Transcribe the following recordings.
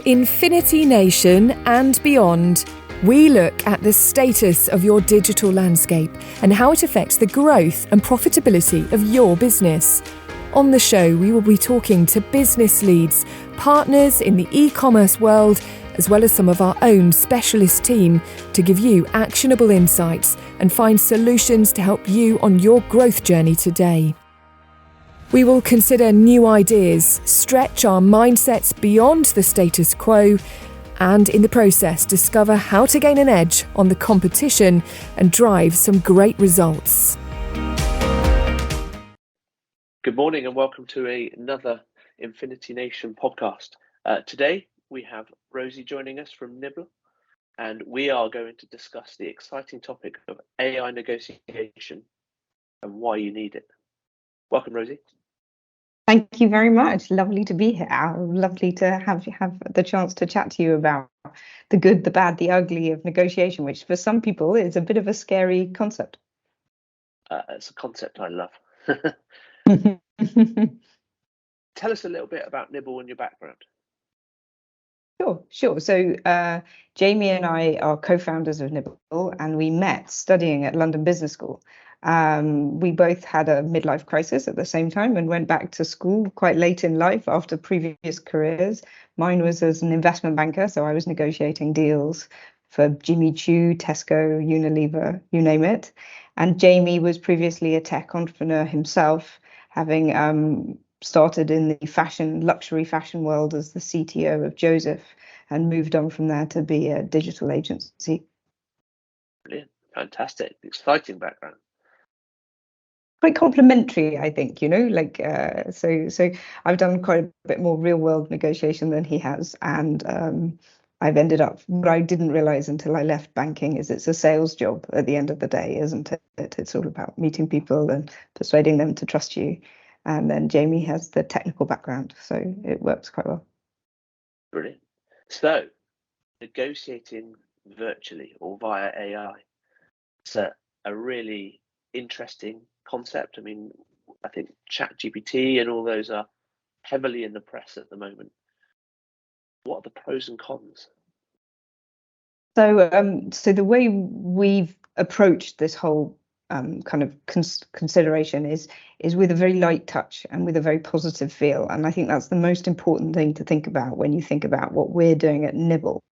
Infinity Nation and beyond, we look at the status of your digital landscape and how it affects the growth and profitability of your business. On the show, we will be talking to business leads, partners in the e-commerce world, as well as some of our own specialist team to give you actionable insights and find solutions to help you on your growth journey today. We will consider new ideas, stretch our mindsets beyond the status quo, and in the process discover how to gain an edge on the competition and drive some great results. Good morning and welcome to another Infinity Nation podcast. Today we have Rosie joining us from Nibble, and we are going to discuss the exciting topic of AI negotiation and why you need it. Welcome, Rosie. Thank you very much. Lovely to be here. Lovely to have the chance to chat to you about the good, the bad, the ugly of negotiation, which for some people is a bit of a scary concept. It's a concept I love. Tell us a little bit about Nibble and your background. Sure. So Jamie and I are co-founders of Nibble, and we met studying at London Business School. We both had a midlife crisis at the same time and went back to school quite late in life after previous careers. Mine was as an investment banker, so I was negotiating deals for Jimmy Choo, Tesco, Unilever, you name it. And Jamie was previously a tech entrepreneur himself, having started in the luxury fashion world as the CTO of Joseph and moved on from there to be a digital agency. Brilliant, fantastic, exciting background. Quite complementary, I think, so I've done quite a bit more real world negotiation than he has, and I've ended up, what I didn't realize until I left banking is it's a sales job at the end of the day, isn't it? It's all about meeting people and persuading them to trust you. And then Jamie has the technical background, so it works quite well. Brilliant. So negotiating virtually or via AI, it's a really interesting concept. I mean, I think ChatGPT and all those are heavily in the press at the moment. What are the pros and cons? So the way we've approached this whole kind of consideration is with a very light touch and with a very positive feel. And I think that's the most important thing to think about when you think about what we're doing at Nibble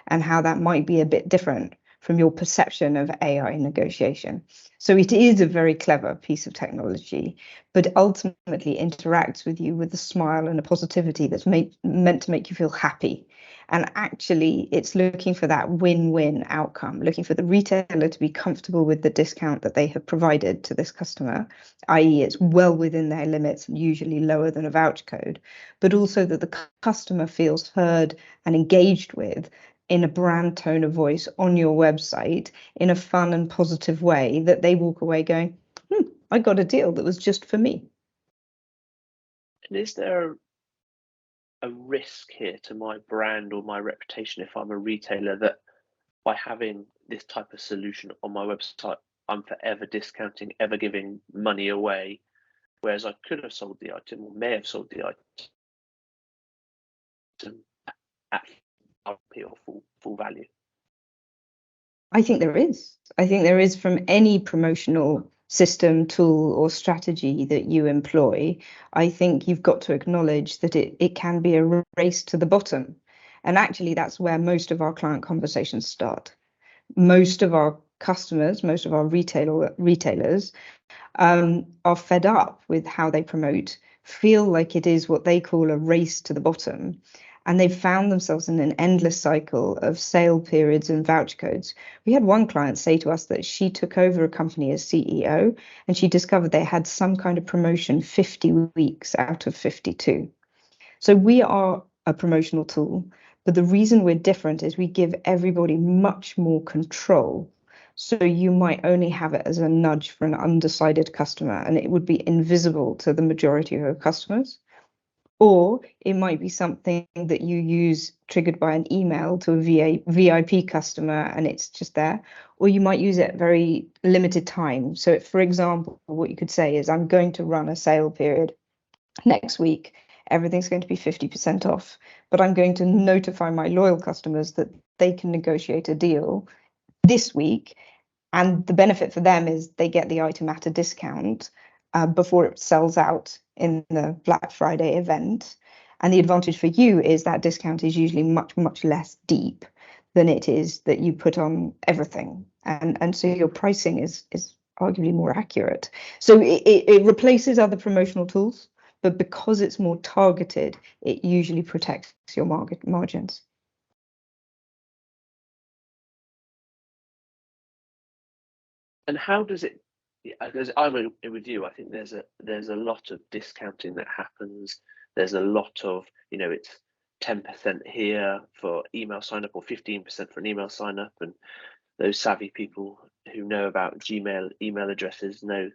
and how that might be a bit different from your perception of AI negotiation. So it is a very clever piece of technology, but ultimately interacts with you with a smile and a positivity that's meant to make you feel happy. And actually, it's looking for that win-win outcome, looking for the retailer to be comfortable with the discount that they have provided to this customer, i.e. it's well within their limits, usually lower than a voucher code, but also that the customer feels heard and engaged with in a brand tone of voice on your website in a fun and positive way that they walk away going, I got a deal that was just for me. And is there a risk here to my brand or my reputation if I'm a retailer that by having this type of solution on my website, I'm forever discounting, ever giving money away, whereas I could have sold the item or may have sold the item at or full value? I think there is from any promotional system, tool or strategy that you employ. I think you've got to acknowledge that it can be a race to the bottom. And actually that's where most of our client conversations start. Most of our customers, most of our retailers are fed up with how they promote, feel like it is what they call a race to the bottom. And they've found themselves in an endless cycle of sale periods and voucher codes. We had one client say to us that she took over a company as CEO and she discovered they had some kind of promotion 50 weeks out of 52. So we are a promotional tool, but the reason we're different is we give everybody much more control. So you might only have it as a nudge for an undecided customer and it would be invisible to the majority of your customers. Or it might be something that you use triggered by an email to a VIP customer and it's just there. Or you might use it very limited time. So for example, what you could say is, I'm going to run a sale period next week everything's going to be 50% off, but I'm going to notify my loyal customers that they can negotiate a deal this week. And the benefit for them is they get the item at a discount before it sells out in the Black Friday event. And the advantage for you is that discount is usually much, much less deep than it is that you put on everything. And so your pricing is arguably more accurate. So it replaces other promotional tools, but because it's more targeted, it usually protects your margins. And how does it? Because I'm with you. I think there's a lot of discounting that happens. There's a lot of, it's 10% here for email sign up or 15% for an email sign up, and those savvy people who know about Gmail email addresses know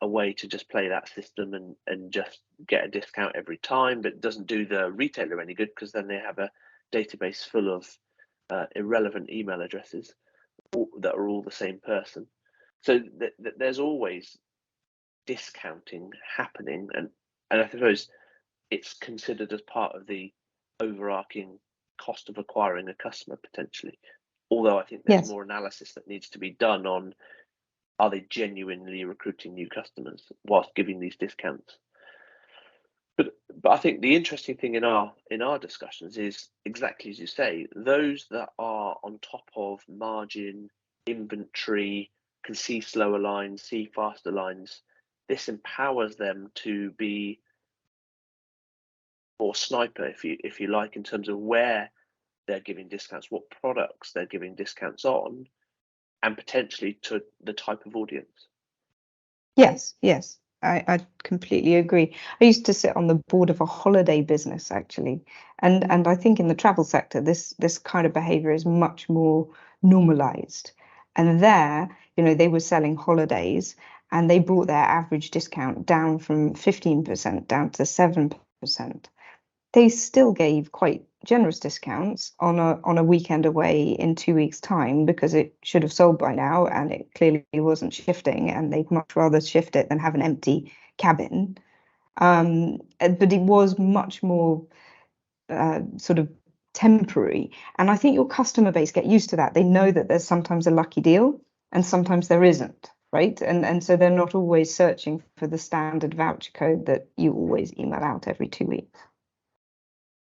a way to just play that system and just get a discount every time, but it doesn't do the retailer any good because then they have a database full of irrelevant email addresses that are all the same person. So there's always discounting happening, and I suppose it's considered as part of the overarching cost of acquiring a customer potentially. Although I think there's more analysis that needs to be done on, are they genuinely recruiting new customers whilst giving these discounts? But I think the interesting thing in our discussions is exactly as you say, those that are on top of margin, inventory, can see slower lines, see faster lines. This empowers them to be more sniper, if you like, in terms of where they're giving discounts, what products they're giving discounts on, and potentially to the type of audience. Yes, I completely agree. I used to sit on the board of a holiday business actually, and I think in the travel sector, this kind of behavior is much more normalized. And there, they were selling holidays, and they brought their average discount down from 15% down to 7%. They still gave quite generous discounts on a weekend away in 2 weeks' time because it should have sold by now and it clearly wasn't shifting, and they'd much rather shift it than have an empty cabin. But it was much more sort of temporary. And I think your customer base get used to that. They know that there's sometimes a lucky deal and sometimes there isn't, right? And so they're not always searching for the standard voucher code that you always email out every 2 weeks.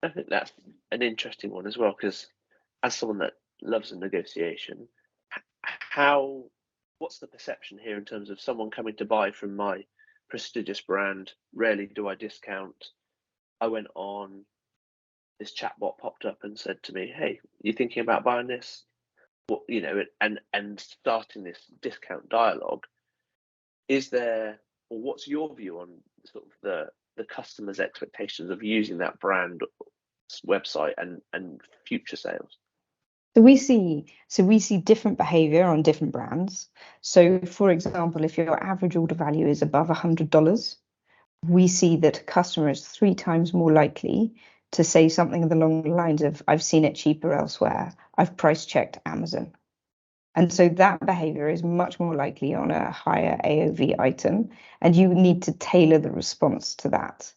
I think that's an interesting one as well, because as someone that loves a negotiation, what's the perception here in terms of someone coming to buy from my prestigious brand? Rarely do I discount. I went on, this chatbot popped up and said to me, "Hey, you thinking about buying this?" What, and starting this discount dialogue. Is there, or what's your view on sort of the customer's expectations of using that brand website and future sales? So we see different behavior on different brands. So for example, if your average order value is above $100, we see that a customer is 3 times more likely to say something along the lines of, "I've seen it cheaper elsewhere, I've price checked Amazon." And so that behavior is much more likely on a higher AOV item, and you need to tailor the response to that.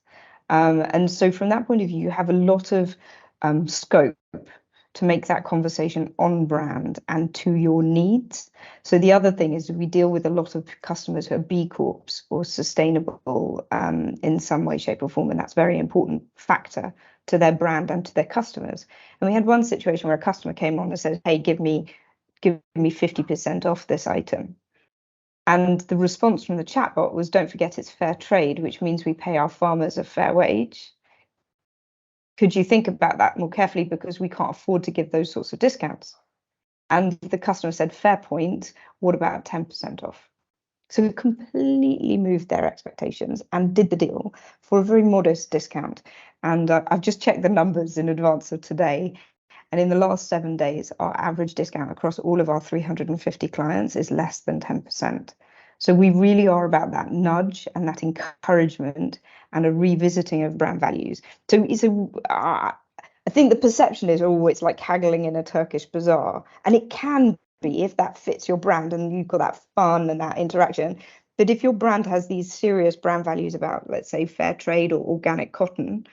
And so from that point of view, you have a lot of scope to make that conversation on brand and to your needs. So the other thing is we deal with a lot of customers who are B Corps or sustainable in some way, shape or form, and that's a very important factor to their brand and to their customers. And we had one situation where a customer came on and said, "Hey, give me 50% off this item." And the response from the chatbot was, "Don't forget it's fair trade, which means we pay our farmers a fair wage. Could you think about that more carefully, because we can't afford to give those sorts of discounts?" And the customer said, "Fair point, what about 10% off?" So we completely moved their expectations and did the deal for a very modest discount. And I've just checked the numbers in advance of today. And in the last 7 days, our average discount across all of our 350 clients is less than 10%. So we really are about that nudge and that encouragement and a revisiting of brand values. So I think the perception is, oh, it's like haggling in a Turkish bazaar. And it can be if that fits your brand and you've got that fun and that interaction. But if your brand has these serious brand values about, let's say, fair trade or organic cotton,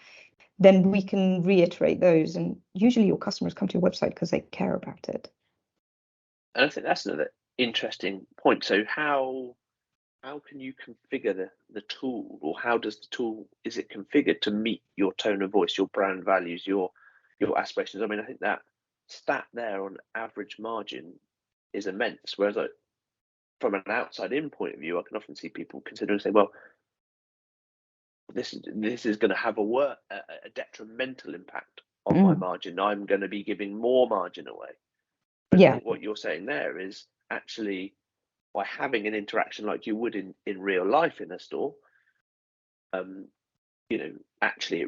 then we can reiterate those. And usually your customers come to your website because they care about it. And I think that's another interesting point. So how can you configure the tool, or how does the tool, is it configured to meet your tone of voice, your brand values, your aspirations? I mean, I think that stat there on average margin is immense. Whereas from an outside in point of view, I can often see people considering saying, well, this is going to have a detrimental impact on my margin. I'm going to be giving more margin away. But I think what you're saying there is actually, by having an interaction like you would in real life in a store, actually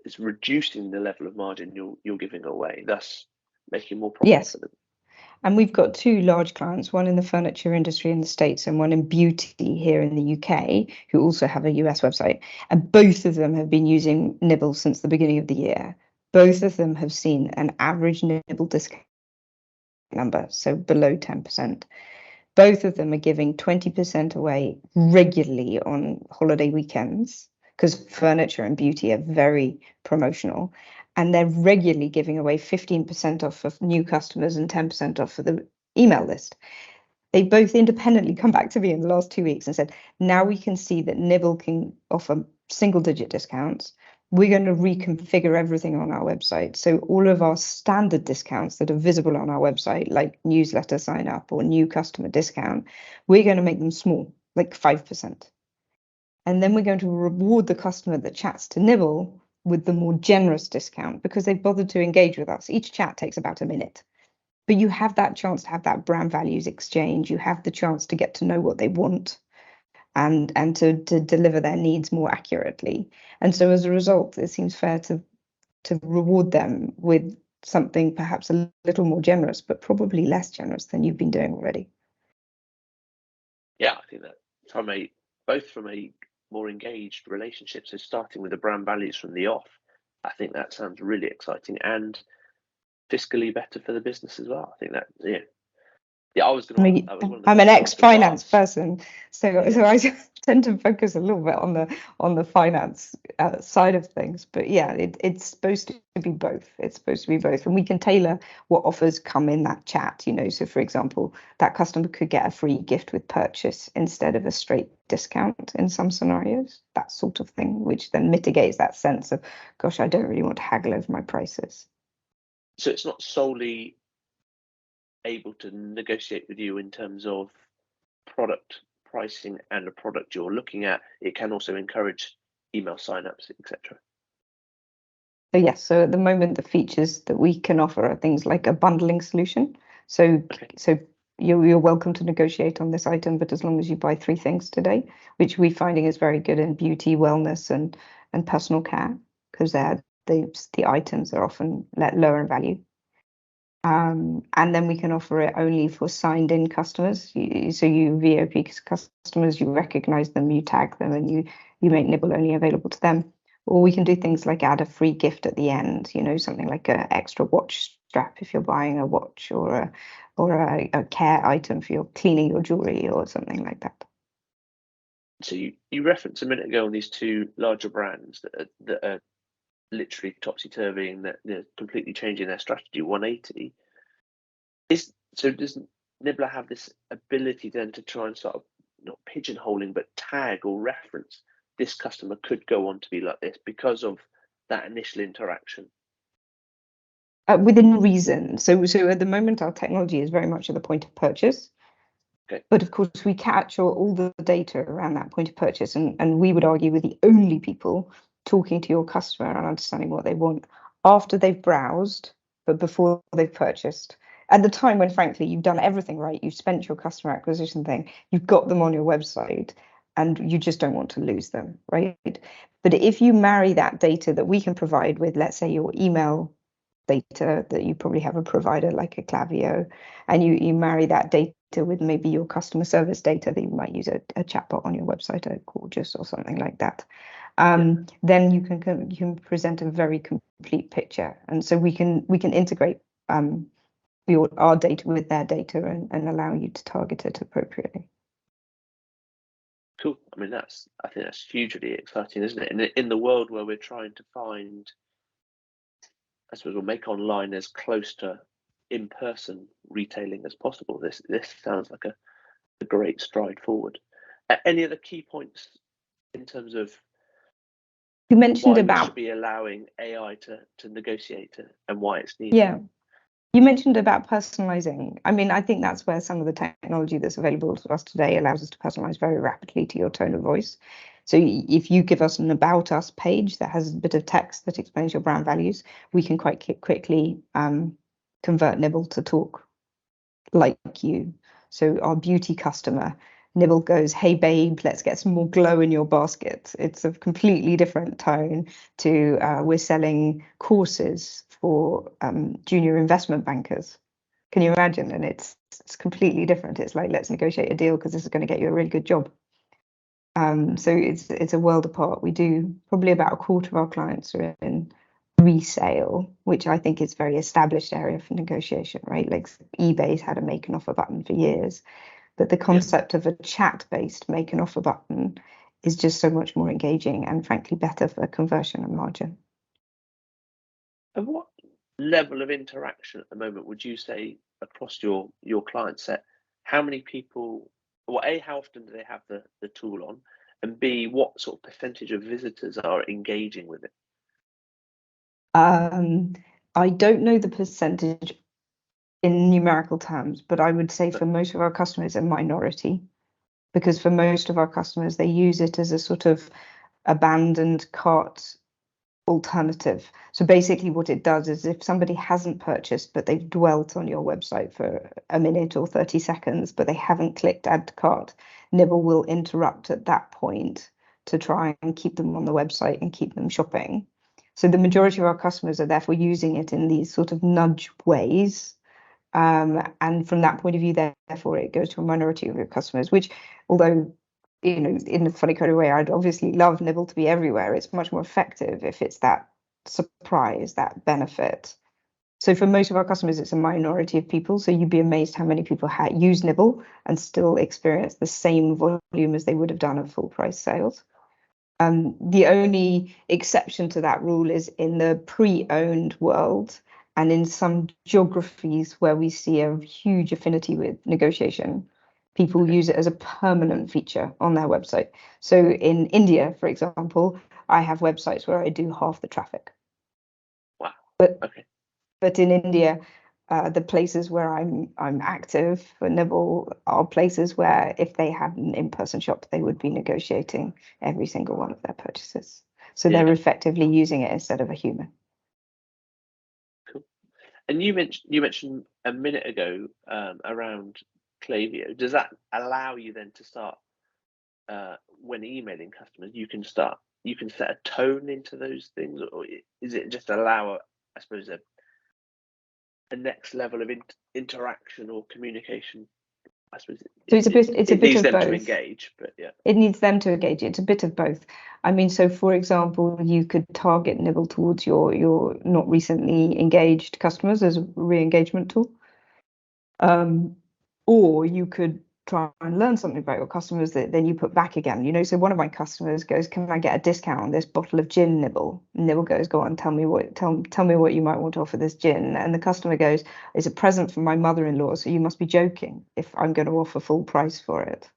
it's reducing the level of margin you're giving away, thus making more profit for them. And we've got two large clients, one in the furniture industry in the States and one in beauty here in the UK, who also have a US website. And both of them have been using Nibble since the beginning of the year. Both of them have seen an average Nibble discount number, so below 10%. Both of them are giving 20% away regularly on holiday weekends, because furniture and beauty are very promotional. And they're regularly giving away 15% off for new customers and 10% off for the email list. They both independently come back to me in the last 2 weeks and said, now we can see that Nibble can offer single-digit discounts. We're going to reconfigure everything on our website. So all of our standard discounts that are visible on our website, like newsletter sign up or new customer discount, we're going to make them small, like 5%. And then we're going to reward the customer that chats to Nibble with the more generous discount because they've bothered to engage with us. Each chat takes about a minute. But you have that chance to have that brand values exchange. You have the chance to get to know what they want and to deliver their needs more accurately. And so as a result, it seems fair to reward them with something perhaps a little more generous, but probably less generous than you've been doing already. Yeah, I think that from a more engaged relationship, so starting with the brand values from the off, I think that sounds really exciting and fiscally better for the business as well. I think that, I'm an ex-finance person, so I tend to focus a little bit on the finance side of things. But yeah, it's supposed to be both. It's supposed to be both, and we can tailor what offers come in that chat. So for example, that customer could get a free gift with purchase instead of a straight discount in some scenarios. That sort of thing, which then mitigates that sense of, gosh, I don't really want to haggle over my prices. So it's not solely able to negotiate with you in terms of product pricing and the product you're looking at. It can also encourage email signups, etc. So yes, so at the moment the features that we can offer are things like a bundling solution. So you're welcome to negotiate on this item, but as long as you buy 3 things today, which we're finding is very good in beauty, wellness, and personal care, because the items are often lower in value. And then we can offer it only for signed in customers. So you VOP customers, you recognize them, you tag them, and you make Nibble only available to them. Or we can do things like add a free gift at the end, something like an extra watch strap if you're buying a watch, or a care item for your cleaning your jewelry or something like that. So you referenced a minute ago on these 2 larger brands that are literally topsy-turvy and that they're completely changing their strategy 180. So does Nibbler have this ability then to try and sort of, not pigeonholing, but tag or reference, this customer could go on to be like this because of that initial interaction? Within reason. So at the moment, our technology is very much at the point of purchase. Okay. But of course, we capture all the data around that point of purchase, and we would argue we're the only people talking to your customer and understanding what they want after they've browsed, but before they've purchased. At the time when, frankly, you've done everything right, you've spent your customer acquisition thing, you've got them on your website, and you just don't want to lose them, right? But if you marry that data that we can provide with, let's say, your email data that you probably have a provider like a Klaviyo, and you marry that data with maybe your customer service data that you might use a chatbot on your website, a Gorgeous or something like that, then you can present a very complete picture. And so we can integrate our data with their data and allow you to target it appropriately. Cool. I mean, I think that's hugely exciting, isn't it? In the world where we're trying to find, I suppose, we'll make online as close to in-person retailing as possible. This sounds like a great stride forward. Any other key points in terms of you mentioned why about we should be allowing AI to negotiate and why it's needed? Yeah. You mentioned about personalizing. I mean, I think that's where some of the technology that's available to us today allows us to personalize very rapidly to your tone of voice. So if you give us an About Us page that has a bit of text that explains your brand values, we can quite quickly convert Nibble to talk like you. So our beauty customer, Nibble goes, "Hey babe, let's get some more glow in your basket." It's a completely different tone to we're selling courses for junior investment bankers. Can you imagine? And it's completely different. It's like, let's negotiate a deal because this is going to get you a really good job. So it's a world apart. We do probably about a quarter of our clients are in resale, which I think is a very established area for negotiation, right? Like eBay's had a make an offer button for years, but the concept of a chat-based make an offer button is just so much more engaging and frankly better for conversion and margin. And what level of interaction at the moment would you say across your client set? How many people, well, A, how often do they have the tool on? And B, what sort of percentage of visitors are engaging with it? I don't know the percentage in numerical terms, but I would say for most of our customers, a minority, because for most of our customers, they use it as a sort of abandoned cart alternative. So basically what it does is if somebody hasn't purchased, but they've dwelt on your website for a minute or 30 seconds, but they haven't clicked add to cart, Nibble will interrupt at that point to try and keep them on the website and keep them shopping. So the majority of our customers are therefore using it in these sort of nudge ways. And from that point of view, therefore, it goes to a minority of your customers, which, although, you know, in a funny kind of way, I'd obviously love Nibble to be everywhere. It's much more effective if it's that surprise, that benefit. So for most of our customers, it's a minority of people. So you'd be amazed how many people use Nibble and still experience the same volume as they would have done at full price sales. The only exception to that rule is in the pre-owned world and in some geographies where we see a huge affinity with negotiation. People use it as a permanent feature on their website. So in India, for example, I have websites where I do half the traffic. Wow. But in India, the places where I'm active for Nibble are places where if they had an in-person shop, they would be negotiating every single one of their purchases. So they're effectively using it instead of a human. Cool. And you mentioned a minute ago around Klaviyo. Does that allow you then to start when emailing customers? You can set a tone into those things, or is it just allow, I suppose, a next level of interaction or communication? I suppose so it's a bit of them both. To engage, but yeah, it needs them to engage. It's a bit of both. I mean, so for example, you could target Nibble towards your not recently engaged customers as a re-engagement tool, or you could try and learn something about your customers that then you put back again. You know, so one of my customers goes, "Can I get a discount on this bottle of gin, Nibble?" And Nibble goes, "Go on, tell me what you might want to offer this gin." And the customer goes, "It's a present from my mother-in-law, so you must be joking if I'm going to offer full price for it."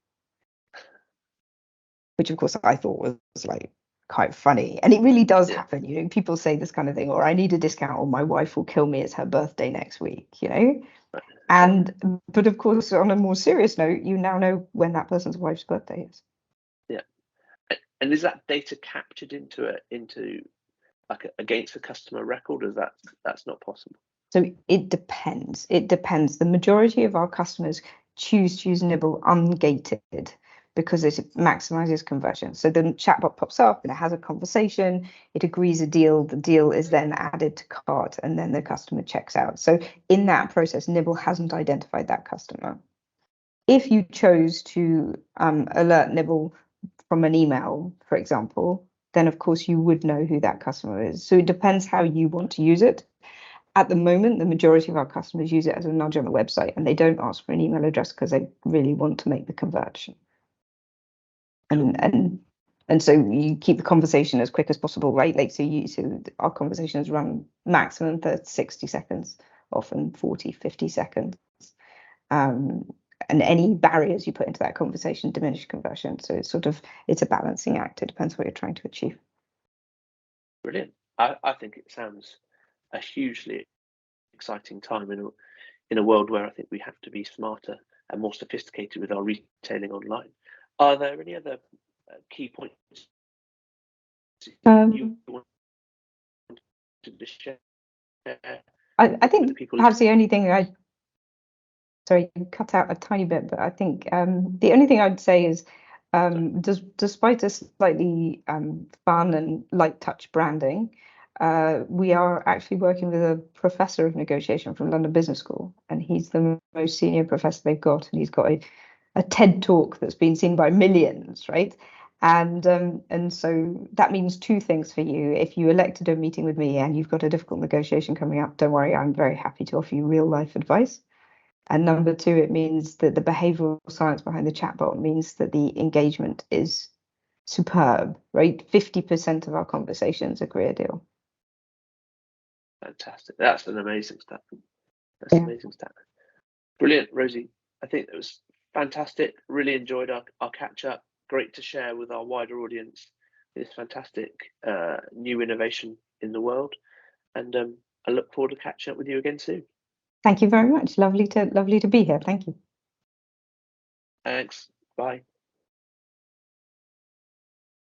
Which of course I thought was like quite funny. And it really does happen. You know, people say this kind of thing, or "I need a discount or my wife will kill me, it's her birthday next week," you know. But of course, on a more serious note, you now know when that person's wife's birthday is. Yeah. And is that data captured into like against a customer record, or that's not possible? So it depends. The majority of our customers choose to use Nibble ungated because it maximizes conversion. So the chatbot pops up and it has a conversation, it agrees a deal, the deal is then added to cart, and then the customer checks out. So in that process, Nibble hasn't identified that customer. If you chose to alert Nibble from an email, for example, then of course you would know who that customer is. So it depends how you want to use it. at the moment, the majority of our customers use it as a nudge on the website, and they don't ask for an email address because they really want to make the conversion. And so you keep the conversation as quick as possible, right? Like, so our conversations run maximum 60 seconds, often 40, 50 seconds. And any barriers you put into that conversation diminish conversion. So it's a balancing act. It depends what you're trying to achieve. Brilliant. I think it sounds a hugely exciting time in a world where I think we have to be smarter and more sophisticated with our retailing online. Are there any other key points you want to share? I think perhaps the only thing sorry, you cut out a tiny bit, but I think the only thing I'd say is, despite a slightly fun and light touch branding, we are actually working with a professor of negotiation from London Business School, and he's the most senior professor they've got, and he's got a TED talk that's been seen by millions, right? And so that means two things for you. If you elected a meeting with me and you've got a difficult negotiation coming up, don't worry, I'm very happy to offer you real life advice. And number two, it means that the behavioral science behind the chatbot means that the engagement is superb, right? 50% of our conversations agree a deal. Fantastic. That's an amazing stat. That's an amazing stat. Brilliant, Rosie. I think it was fantastic. Really enjoyed our catch up. Great to share with our wider audience this fantastic new innovation in the world. And I look forward to catching up with you again soon. Thank you very much. Lovely to be here. Thank you. Thanks. Bye.